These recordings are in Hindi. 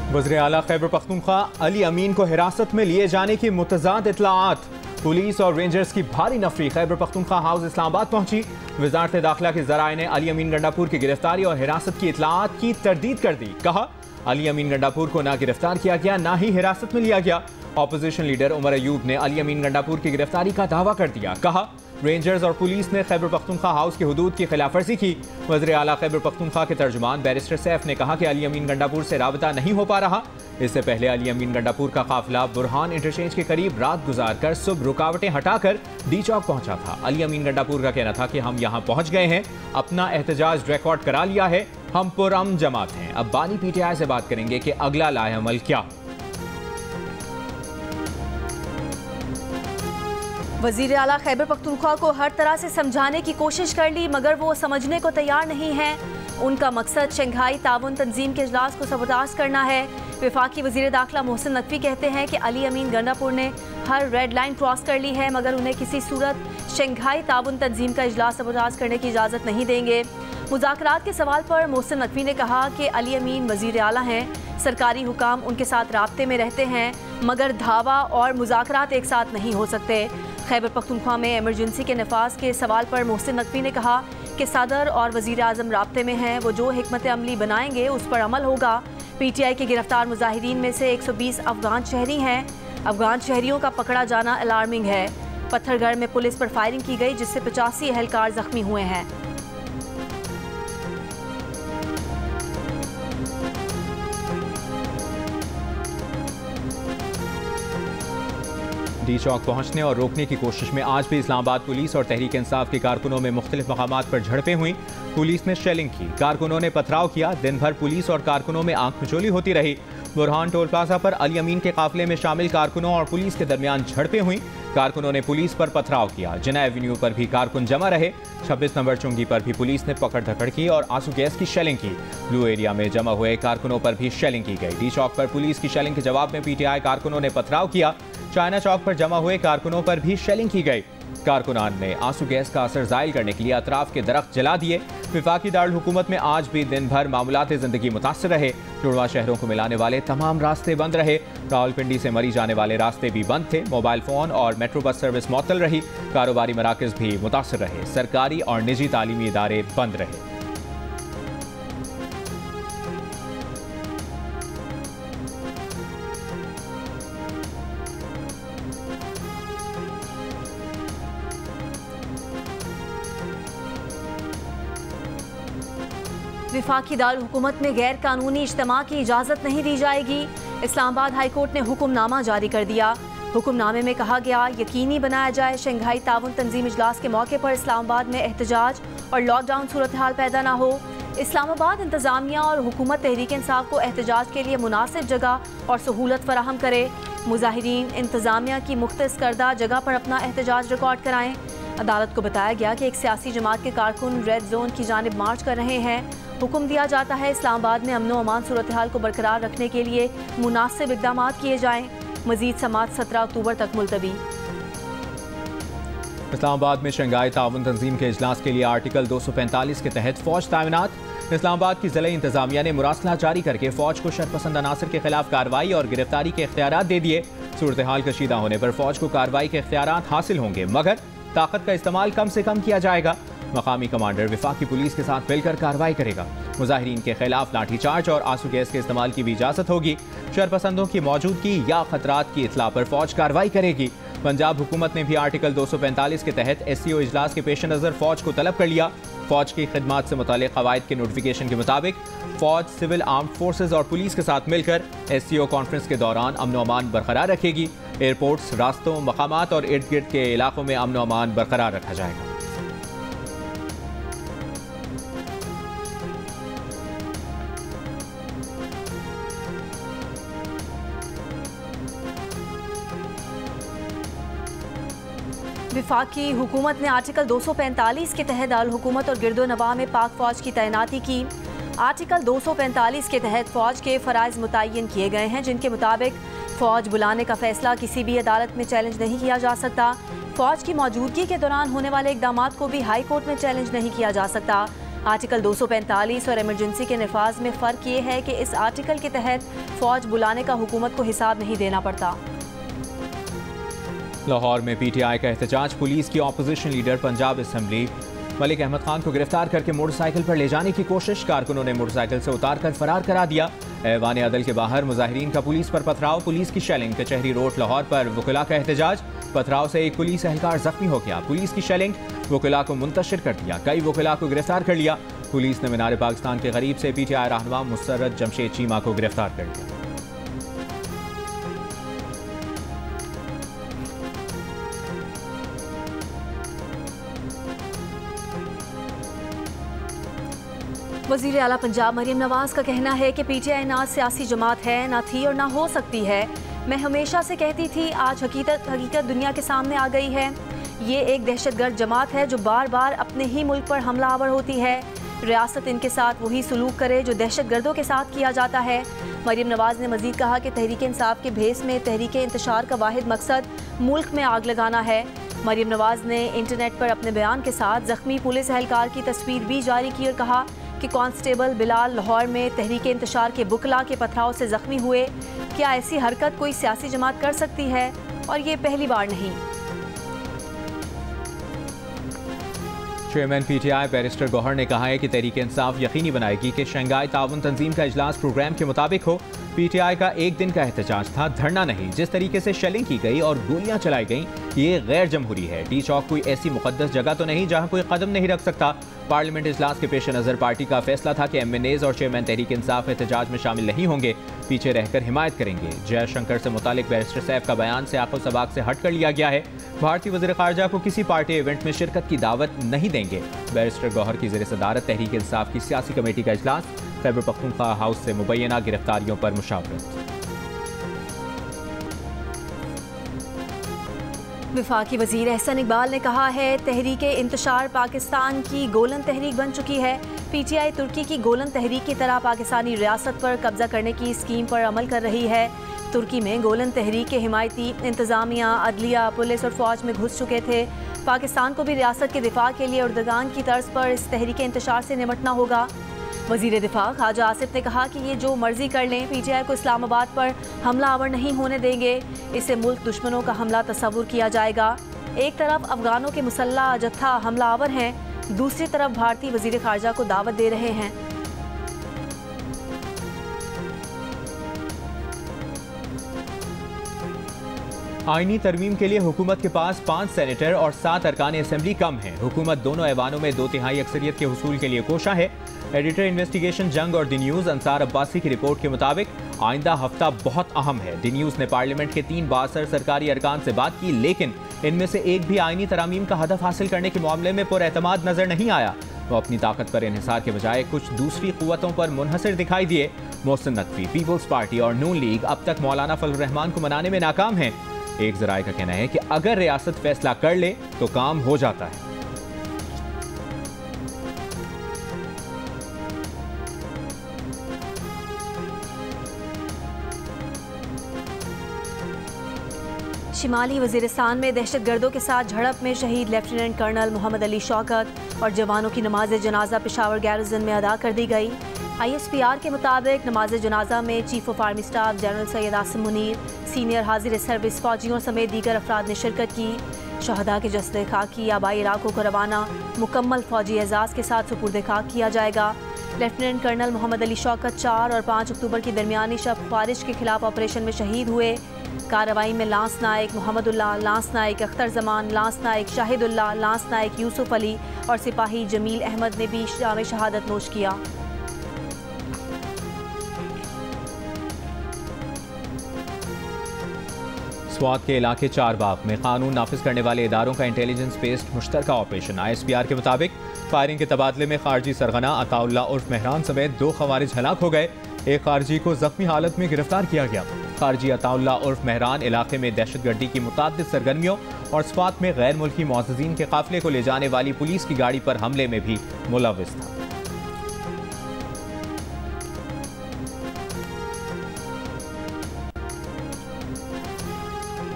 वज़ीर आला खैबर पख्तूनख्वा अली अमीन को हिरासत में लिए जाने की मुतज़ाद इत्तलाआत। पुलिस और रेंजर्स की भारी नफरी खैबर पख्तूनख्वा हाउस इस्लामाबाद पहुंची। वजारत दाखिला के ज़राए ने अली अमीन गंडापुर की गिरफ्तारी और हिरासत की इत्तलाआत की तरदीद कर दी। कहा, अली अमीन गंडापुर को ना गिरफ्तार किया गया ना ही हिरासत में लिया गया। ऑपोजिशन लीडर उमर अयूब ने अली अमीन गंडापुर की गिरफ्तारी का दावा कर दिया। कहा, रेंजर्स और पुलिस ने खैबर पख्तूनख्वा हाउस की हुदूद की खिलाफवर्जी की। वज़ीर आला खैबर पख्तूनख्वा के तर्जुमान बैरिस्टर सैफ ने कहा कि अली अमीन गंडापुर से राबता नहीं हो पा रहा। इससे पहले अली अमीन गंडापुर का काफिला बुरहान इंटरचेंज के करीब रात गुजारकर सुबह रुकावटें हटाकर डी चौक पहुंचा था। अली अमीन गंडापुर का कहना था कि हम यहां पहुंच गए हैं, अपना एहतजाज रिकॉर्ड करा लिया है, हम पुरअमन जमात हैं। अब बानी पीटीआई से बात करेंगे कि अगला लाएअमल क्या। वज़ीर आला खैबर पख्तूनख्वा को हर तरह से समझाने की कोशिश कर ली मगर वो समझने को तैयार नहीं है। उनका मकसद शंघाई ताउन तंजीम के इजलास को सबोटाज करना है। वफाकी वज़ीर दाखिला मोहसिन नकवी कहते हैं कि अली अमीन गंडापुर ने हर रेड लाइन क्रॉस कर ली है मगर उन्हें किसी सूरत शंघाई ताउन तंजीम का इजलास सबोटाज करने की इजाज़त नहीं देंगे। मुज़ाकरात के सवाल पर मोहसिन नकवी ने कहा कि अली अमीन वज़ीर आला हैं, सरकारी हुकाम उनके साथ राब्ते में रहते हैं मगर धावा और मुज़ाकरात एक साथ नहीं हो सकते। खैबर पख्तूनख्वा में एमरजेंसी के नफाज के सवाल पर मोहसिन नकवी ने कहा कि सदर और वज़ीर आज़म राब्ते में हैं, वो जो हिकमत अमली बनाएंगे उस पर अमल होगा। पीटीआई के गिरफ्तार मुजाहिदीन में से 120 अफगान शहरी हैं। अफगान शहरियों का पकड़ा जाना अलार्मिंग है। पत्थरगढ़ में पुलिस पर फायरिंग की गई जिससे 85 एहलकार जख्मी हुए हैं। डी चौक पहुंचने और रोकने की कोशिश में आज भी इस्लामाबाद पुलिस और तहरीक इंसाफ के कारकुनों में मुख्तलिफ मकामात पर झड़पें हुई। पुलिस ने शेलिंग की, कारकुनों ने पथराव किया। दिन भर पुलिस और कारकुनों में आंख मिचोली होती रही। बुरहान टोल प्लाजा पर अली अमीन के काफिले में शामिल कारकुनों और पुलिस के दरमियान झड़पें हुई। कारकुनों ने पुलिस पर पथराव किया। जिना एवेन्यू पर भी कारकुन जमा रहे। 26 नंबर चुंगी पर भी पुलिस ने पकड़ धकड़ की और आंसू गैस की शेलिंग की। ब्लू एरिया में जमा हुए कारकुनों पर भी शेलिंग की गई। डी चौक पर पुलिस की शेलिंग के जवाब में पीटीआई कारकुनों ने पथराव किया। चाइना चौक पर जमा हुए कारकुनों पर भी शेलिंग की गई। कारकुनान ने आंसू गैस का असर जायल करने के लिए अतराफ के दरख्त जला दिए। वफाकी दारुल हुकूमत में आज भी दिन भर मामूलात ज़िंदगी मुतासर रहे। जुड़वा शहरों को मिलाने वाले तमाम रास्ते बंद रहे। रावलपिंडी से मरी जाने वाले रास्ते भी बंद थे। मोबाइल फ़ोन और मेट्रो बस सर्विस मुअत्तल रही। कारोबारी मराकज़ भी मुतासर रहे। सरकारी और निजी तालीमी इदारे बंद रहे। वफाकी दारुल हुकूमत में गैर कानूनी इज्तिमा की इजाज़त नहीं दी जाएगी। इस्लामाबाद हाई कोर्ट ने हुक्मनामा जारी कर दिया। हुक्मनामे में कहा गया, यकीनी बनाया जाए शंघाई ताउन तंजीम इजलास के मौके पर इस्लामाबाद में एहतजाज और लॉकडाउन सूरत हाल पैदा ना हो। इस्लामाबाद इंतज़ामिया और हुकूमत तहरीक इंसाफ को एहतजाज के लिए मुनासिब जगह और सहूलत फराहम करे। मुजाहिरीन इंतज़ामिया की मुख्तस करदा जगह पर अपना एहतजाज रिकॉर्ड कराएँ। अदालत को बताया गया कि एक सियासी जमात के कारकुन रेड जोन की जानिब मार्च कर रहे हैं। हुक्म दिया जाता है इस्लामाबाद में अमन व अमान सूरत हाल को बरकरार रखने के लिए मुनासिब इक़दाम किए जाएँ। मज़ीद समात 17 अक्टूबर तक मुलतवी। इस्लामाबाद में शंघाई ताउन तंजीम के इजलास के लिए आर्टिकल 245 के तहत फौज तैनात। इस्लामाबाद की ज़िला इंतजामिया ने मुरासला जारी करके फौज को शरपसंद अनासर के खिलाफ कार्रवाई और गिरफ्तारी के इख्तियारात दे दिए। सूरत हाल कशीदा होने पर फौज को कार्रवाई के इख्तियारात हासिल होंगे मगर ताकत का इस्तेमाल कम से कम किया जाएगा। मकामी कमांडर वफाकी पुलिस के साथ मिलकर कार्रवाई करेगा। मुजाहिरीन के खिलाफ लाठीचार्ज और आंसू गैस के इस्तेमाल की भी इजाजत होगी। शरपसंदों की मौजूदगी या खतरात की इतला पर फौज कार्रवाई करेगी। पंजाब हुकूमत ने भी आर्टिकल 245 के तहत SCO इजलास के पेश नज़र फौज को तलब कर लिया। फौज की खिदमात से मुतालिक कवायद के नोटिफिकेशन के मुताबिक फौज सिविल आर्म्ड फोर्सेज और पुलिस के साथ मिलकर SCO कॉन्फ्रेंस के दौरान अमन व अमान बरकरार रखेगी। एयरपोर्ट्स, रास्तों, मकामात और इर्द गिर्द के इलाकों में अमन व अमान बरकरार रखा जाएगा। वफाकी हुकूमत ने आर्टिकल 245 के तहत दारुल हुकूमत और गिरदो नवाह में पाक फौज की तैनाती की। आर्टिकल 245 के तहत फौज के फ़राइज़ मुतय्यन किए गए हैं जिनके मुताबिक फौज बुलाने का फैसला किसी भी अदालत में चैलेंज नहीं किया जा सकता। फौज की मौजूदगी के दौरान होने वाले इकदामात को भी हाई कोर्ट में चैलेंज नहीं किया जा सकता। आर्टिकल 245 और इमरजेंसी के नफाज में फ़र्क ये है कि इस आर्टिकल के तहत फ़ौज बुलाने का हुकूमत को हिसाब नहीं देना पड़ता। लाहौर में पीटीआई का एहतजाज, पुलिस की opposition leader Punjab assembly Malik Ahmad Khan को गिरफ्तार करके मोटरसाइकिल पर ले जाने की कोशिश, कारकुनों ने मोटरसाइकिल से उतारकर फरार करा दिया। ऐवान अदल के बाहर मुजाहिरीन का पुलिस पर पथराव, पुलिस की शेलिंग, कचहरी रोड लाहौर पर वकीला का एहतजाज, पथराव से एक पुलिस एहलकार जख्मी हो गया, पुलिस की शेलिंग, वकीला को मुंतशिर कर दिया, कई वकीला को गिरफ्तार कर लिया। पुलिस ने मीनार पाकिस्तान के करीब से पीटीआई रहनुमा मुसर्रत जमशेद चीमा को गिरफ्तार कर लिया। वज़ीर आला पंजाब मरियम नवाज का कहना है कि पीटीआई ना सियासी जमात है, ना थी और ना हो सकती है। मैं हमेशा से कहती थी, आज हकीकत दुनिया के सामने आ गई है। ये एक दहशतगर्द जमात है जो बार बार अपने ही मुल्क पर हमला आवर होती है। रियासत इनके साथ वही सलूक करे जो दहशतगर्दों के साथ किया जाता है। मरियम नवाज ने मजीद कहा कि तहरीक इंसाफ के भेस में तहरीक इंतशार का वाहिद मकसद मुल्क में आग लगाना है। मरियम नवाज ने इंटरनेट पर अपने बयान के साथ जख्मी पुलिस एहलकार की तस्वीर भी जारी की और कहा कि कांस्टेबल बिलाल लाहौर में तहरीक इंतशार के बुकला के पथराव से जख्मी हुए। क्या ऐसी हरकत कोई सियासी जमात कर सकती है? और ये पहली बार नहीं। चेयरमैन पीटीआई बैरिस्टर गौहर ने कहा है कि तहरीक इंसाफ यकीनी बनाएगी कि शंघाई ताउन तंजीम का इजलास प्रोग्राम के मुताबिक हो। पीटीआई का एक दिन का एहतजाज था, धरना नहीं। जिस तरीके से शेलिंग की गई और गोलियां चलाई गईं, ये गैर जमहूरी है। टी चौक कोई ऐसी मुकद्दस जगह तो नहीं जहां कोई कदम नहीं रख सकता। पार्लियामेंट इजलास के पेश नज़र पार्टी का फैसला था कि एमएनएज और चेयरमैन तहरीक इंसाफ एहतजाज में शामिल नहीं होंगे, पीछे रहकर हिमायत करेंगे। जयशंकर से मुतालिक बैरिस्टर सैफ का बयान से आखो सबाक से हट कर लिया गया है। भारतीय वज़ीर ख़ारजा को किसी पार्टी इवेंट में शिरकत की दावत नहीं देंगे। बैरिस्टर गौहर की ज़ेर सदारत तहरीक इंसाफ की सियासी कमेटी का इजलास, खैबर पख्तूनख्वा हाउस से मुबैना गिरफ्तारियों पर मुशावरत। वफाकी वज़ीर एहसन इकबाल ने कहा है, तहरीक इंतशार पाकिस्तान की गोलन तहरीक बन चुकी है। पीटीआई तुर्की की गोलन तहरीक की तरह पाकिस्तानी रियासत पर कब्जा करने की स्कीम पर अमल कर रही है। तुर्की में गोलन तहरीक के हिमायती इंतज़ामिया, अदलिया, पुलिस और फ़ौज में घुस चुके थे। पाकिस्तान को भी रियासत के दिफा के लिए उर्दगान की तर्ज पर इस तहरीक इंतशार से निपटना होगा। वज़ीर दिफा ख्वाजा आसिफ ने कहा कि ये जो मर्जी कर लें, पीटीआई को इस्लामाबाद पर हमला आवर नहीं होने देंगे। इससे मुल्क दुश्मनों का हमला तस्वुर किया जाएगा। एक तरफ अफगानों के मुसल्ला जत्था हमला आवर हैं, दूसरी तरफ भारतीय वज़ीर ख़ारजा को दावत दे रहे हैं। आईनी तरमीम के लिए हुकूमत के पास 5 सेनेटर और 7 अरकान असेंबली कम हैं। हुकूमत दोनों ऐवानों में 2/3 अक्सरियत के हुसूल के लिए कोशा है। एडिटर इन्वेस्टिगेशन जंग और द न्यूज़ अंसार अब्बासी की रिपोर्ट के मुताबिक आइंदा हफ्ता बहुत अहम है। द न्यूज़ ने पार्लियामेंट के 3 बासर सरकारी अरकान से बात की, लेकिन इनमें से एक भी आईनी तरामीम का हदफ हासिल करने के मामले में पुरएतमाद नजर नहीं आया। वो अपनी ताकत पर इन्हिसार के बजाय कुछ दूसरी कुव्वतों पर मुनहसर दिखाई दिए। मोहसिन नकवी, पीपल्स पार्टी और नून लीग अब तक मौलाना फजल रहमान को मनाने में नाकाम हैं। एक ज़राए का कहना है कि अगर रियासत फैसला कर ले तो काम हो जाता है। शिमाली वज़ीरिस्तान में दहशतगर्दों के साथ झड़प में शहीद लेफ्टिनेंट कर्नल मोहम्मद अली शौकत और जवानों की नमाज जनाजा पेशावर गैरिजन में अदा कर दी गई। ISPR के मुताबिक नमाज जनाजा में chief of army staff general Syed Asim Munir, senior हाजिर सर्विस फौजियों समेत दीगर अफराद ने शिरकत की। शहदा के जस्ते खाकी आबाई इलाकों को रवाना मुकम्मल फौजी एजाज़ के साथ सुपुर्द खाक किया जाएगा। लेफ्टिनेंट कर्नल मोहम्मद अली शौकत 4 और 5 अक्टूबर की दरमियानी शब ख्वारिज के खिलाफ ऑपरेशन में शहीद हुए। कार्रवाई में लांस नायक मोहम्मदुल्लाह, लांस नायक अख्तर जमान, लांस नायक शाहिदुल्लाह, लांस नायक यूसुफ अली और सिपाही जमील अहमद ने भी जाम शहादत नोश किया। स्वात के इलाके चारबाग में कानून नाफिज करने वाले इदारों का इंटेलिजेंस बेस्ड मुश्तरका ऑपरेशन। ISPR के मुताबिक फायरिंग के तबादले में खारजी सरगना अताउल्ला उर्फ मेहरान समेत 2 खवारिज हलाक हो गए। एक खारजी को जख्मी हालत में गिरफ्तार किया गया। खारजी अताउल्ला उर्फ मेहरान इलाके में दहशतगर्दी की मुताद्दिद सरगर्मियों और स्वात में गैर मुल्की मुअज़्ज़िज़ीन के काफिले को ले जाने वाली पुलिस की गाड़ी पर हमले में भी मुलव्विस था।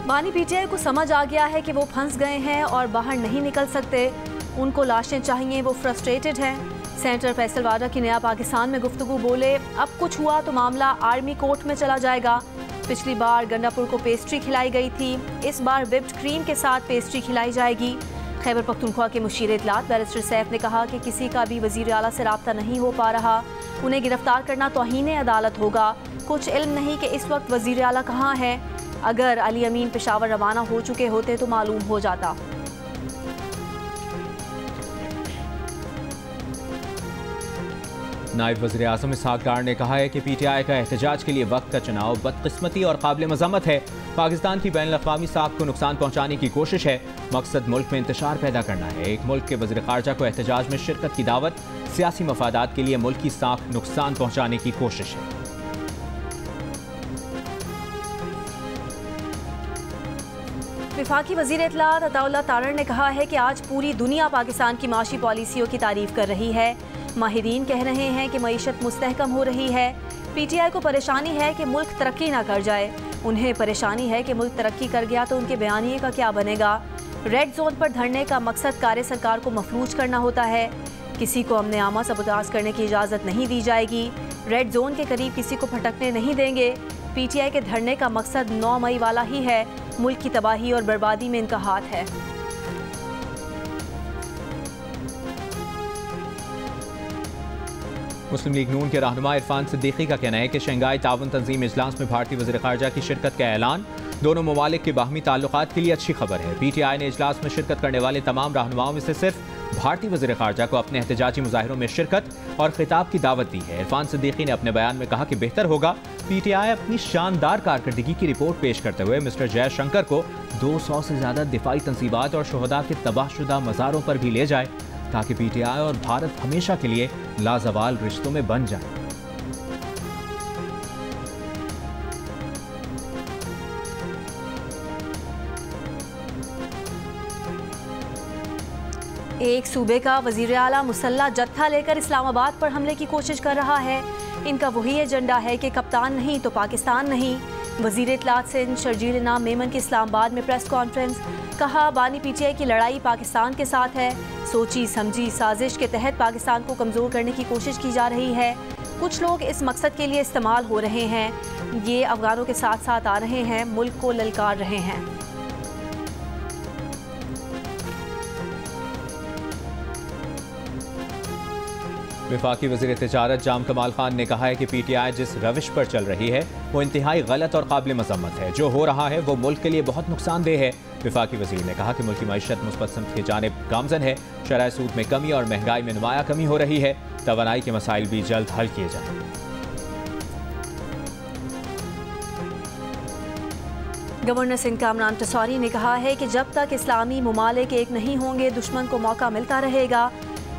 बानी पीटीआई को समझ आ गया है कि वो फंस गए हैं और बाहर नहीं निकल सकते। उनको लाशें चाहिए, वो फ्रस्ट्रेटेड हैं। सेनेटर फैसल वाडा की नया पाकिस्तान में गुफ्तगू, बोले अब कुछ हुआ तो मामला आर्मी कोर्ट में चला जाएगा। पिछली बार गंडापुर को पेस्ट्री खिलाई गई थी, इस बार व्हिप्ड क्रीम के साथ पेस्ट्री खिलाई जाएगी। खैबर पख्तूनख्वा के मुशीर इत्तलात बैरिस्टर सैफ ने कहा कि किसी का भी वज़ीर आला से राब्ता नहीं हो पा रहा, उन्हें गिरफ्तार करना तौहीन अदालत होगा। कुछ इल्म नहीं कि इस वक्त वज़ीर आला कहाँ है, अगर अली अमीन पेशावर रवाना हो चुके होते तो मालूम हो जाता। नायब वज़ीर आज़म इसहाक डार ने कहा है कि PTI का एहतजाज के लिए वक्त का चुनाव बदकिस्मती और काबिल मज़म्मत है। पाकिस्तान की बैनुल-अक़वामी साख को नुकसान पहुँचाने की कोशिश है। मकसद मुल्क में इंतशार पैदा करना है। एक मुल्क के वज़ीर ख़ारजा को एहतजाज में शिरकत की दावत सियासी मफादात के लिए मुल्क की साख नुकसान पहुँचाने की कोशिश है। वफाकी वज़ीर इत्तलात अताउल्लाह तारड़ ने कहा है कि आज पूरी दुनिया पाकिस्तान की माशी पॉलिसियों की तारीफ कर रही है। माहिरीन कह रहे हैं कि मईशत मुस्तहकम हो रही है। PTI को परेशानी है कि मुल्क तरक्की ना कर जाए, उन्हें परेशानी है कि मुल्क तरक्की कर गया तो उनके बयानिए का क्या बनेगा। रेड जोन पर धरने का मकसद कार्य सरकार को मफलूज करना होता है। किसी को अमन आमा सबूताज करने की इजाज़त नहीं दी जाएगी। रेड जोन के करीब किसी को भटकने नहीं देंगे। PTI के धरने का मकसद 9 मई वाला ही है। मुल्क की तबाही और बर्बादी में इनका हाथ है। मुस्लिम लीग नून के रहनुमा इरफान सिद्दीकी का कहना है कि शंघाई ताउन तंजीम इजलास में भारतीय वज़ीर ख़ारजा की शिरकत का ऐलान दोनों ममालिक के बाहमी ताल्लुकात के लिए अच्छी खबर है। PTI ने इजलास में शिरकत करने वाले तमाम रहनुमाओं में से सिर्फ भारतीय वज़ीर ख़ारजा को अपने एहतजाजी मुजाहिरों में शिरकत और खिताब की दावत दी है। इरफान सिद्दीकी ने अपने बयान में कहा कि बेहतर होगा PTI अपनी शानदार कारकर्दगी की रिपोर्ट पेश करते हुए मिस्टर जयशंकर को 200 से ज़्यादा दिफाई तंसीबात और शुहदा के तबाहशुदा मज़ारों पर भी ले जाए, ताकि PTI और भारत हमेशा के लिए लाजवाल रिश्तों में बन जाए। एक सूबे का वज़ीर आला मुसल्ला जत्था लेकर इस्लामाबाद पर हमले की कोशिश कर रहा है। इनका वही एजेंडा है कि कप्तान नहीं तो पाकिस्तान नहीं। वज़ीर इत्तलात सिंध शर्जील इनाम मेमन की इस्लामाबाद में प्रेस कॉन्फ्रेंस, कहा बानी PTI की लड़ाई पाकिस्तान के साथ है। सोची समझी साजिश के तहत पाकिस्तान को कमज़ोर करने की कोशिश की जा रही है। कुछ लोग इस मकसद के लिए इस्तेमाल हो रहे हैं। ये अफगानों के साथ साथ आ रहे हैं, मुल्क को ललकार रहे हैं। वफाकी वज़ीर तिजारत जाम कमाल खान ने कहा है कि PTI जिस रविश पर चल रही है वो इंतहाई गलत और काबिल मज़म्मत है। जो हो रहा है वो मुल्क के लिए बहुत नुकसानदेह है। वफाकी वज़ीर ने कहा कि मुल्क की मईशत मुस्बत समत की जानिब गामजन है। शरह सूद में कमी और महंगाई में नुमाया कमी हो रही है। तवानाई के मसाइल भी जल्द हल किए जाएं। गवर्नर सिंध कामरान टसौरी ने कहा है कि जब तक इस्लामी ममालिक एक नहीं होंगे दुश्मन को मौका मिलता रहेगा।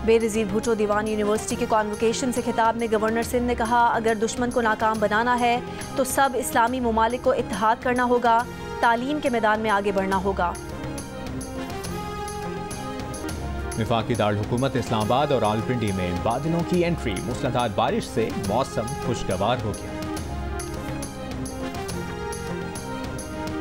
बेनज़ीर भुट्टो दीवान यूनिवर्सिटी के कॉन्वोकेशन से खिताब में गवर्नर सिंध ने कहा, अगर दुश्मन को नाकाम बनाना है तो सब इस्लामी ममालिक को इत्तेहाद करना होगा, तालीम के मैदान में आगे बढ़ना होगा। वफाकी दारुल हुकूमत इस्लामाबाद और रावलपिंडी में बादलों की एंट्री, मूसलाधार बारिश से मौसम खुशगवार हो गया।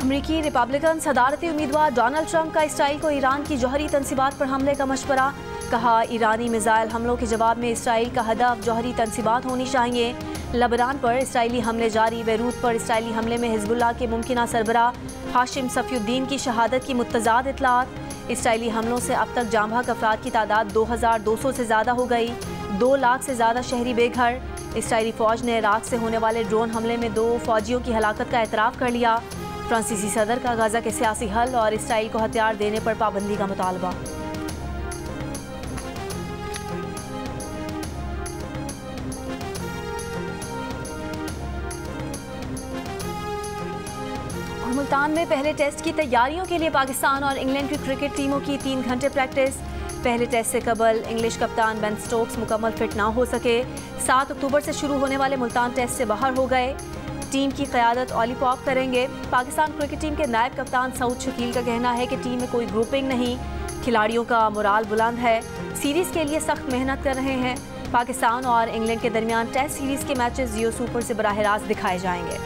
अमरीकी रिपब्लिकन सदारती उम्मीदवार डोनाल्ड ट्रंप का इसराइल को ईरान की जौहरी तंसीबात पर हमले का मशवरा, कहा ईरानी मिसाइल हमलों के जवाब में इसराइल का हदफ जौहरी तंसीबात होनी चाहिए। लबनान पर इसराइली हमले जारी, बैरूत पर इसराइली हमले में हिजबुल्लाह के मुमकिना सरबराह हाशिम सफ़ीउद्दीन की शहादत की मुतज़ाद इत्तलात। इसराइली हमलों से अब तक जाम बहक अफराद की तादाद 2200 से ज़्यादा हो गई, 2 लाख से ज़्यादा शहरी बेघर। इसराइली फ़ौज ने इराक से होने वाले ड्रोन हमले में 2 फ़ौजियों की हलाकत का एतराफ़ कर लिया। फ्रांसीसी सदर का गाज़ा के सियासी हल और इसराइल को हथियार देने पर पाबंदी का मुतालबा। मुल्तान में पहले टेस्ट की तैयारियों के लिए पाकिस्तान और इंग्लैंड की क्रिकेट टीमों की 3 घंटे प्रैक्टिस। पहले टेस्ट से कबल इंग्लिश कप्तान बेन स्टोक्स मुकम्मल फिट ना हो सके। 7 अक्टूबर से शुरू होने वाले मुल्तान टेस्ट से बाहर हो गए। टीम की क़यादत ऑली पॉप करेंगे। पाकिस्तान क्रिकेट टीम के नायब कप्तान सऊद शकील का कहना है कि टीम में कोई ग्रुपिंग नहीं, खिलाड़ियों का मोराल बुलंद है, सीरीज़ के लिए सख्त मेहनत कर रहे हैं। पाकिस्तान और इंग्लैंड के दरमियान टेस्ट सीरीज़ के मैचेस जियो सुपर से बराह रास्त दिखाए जाएंगे।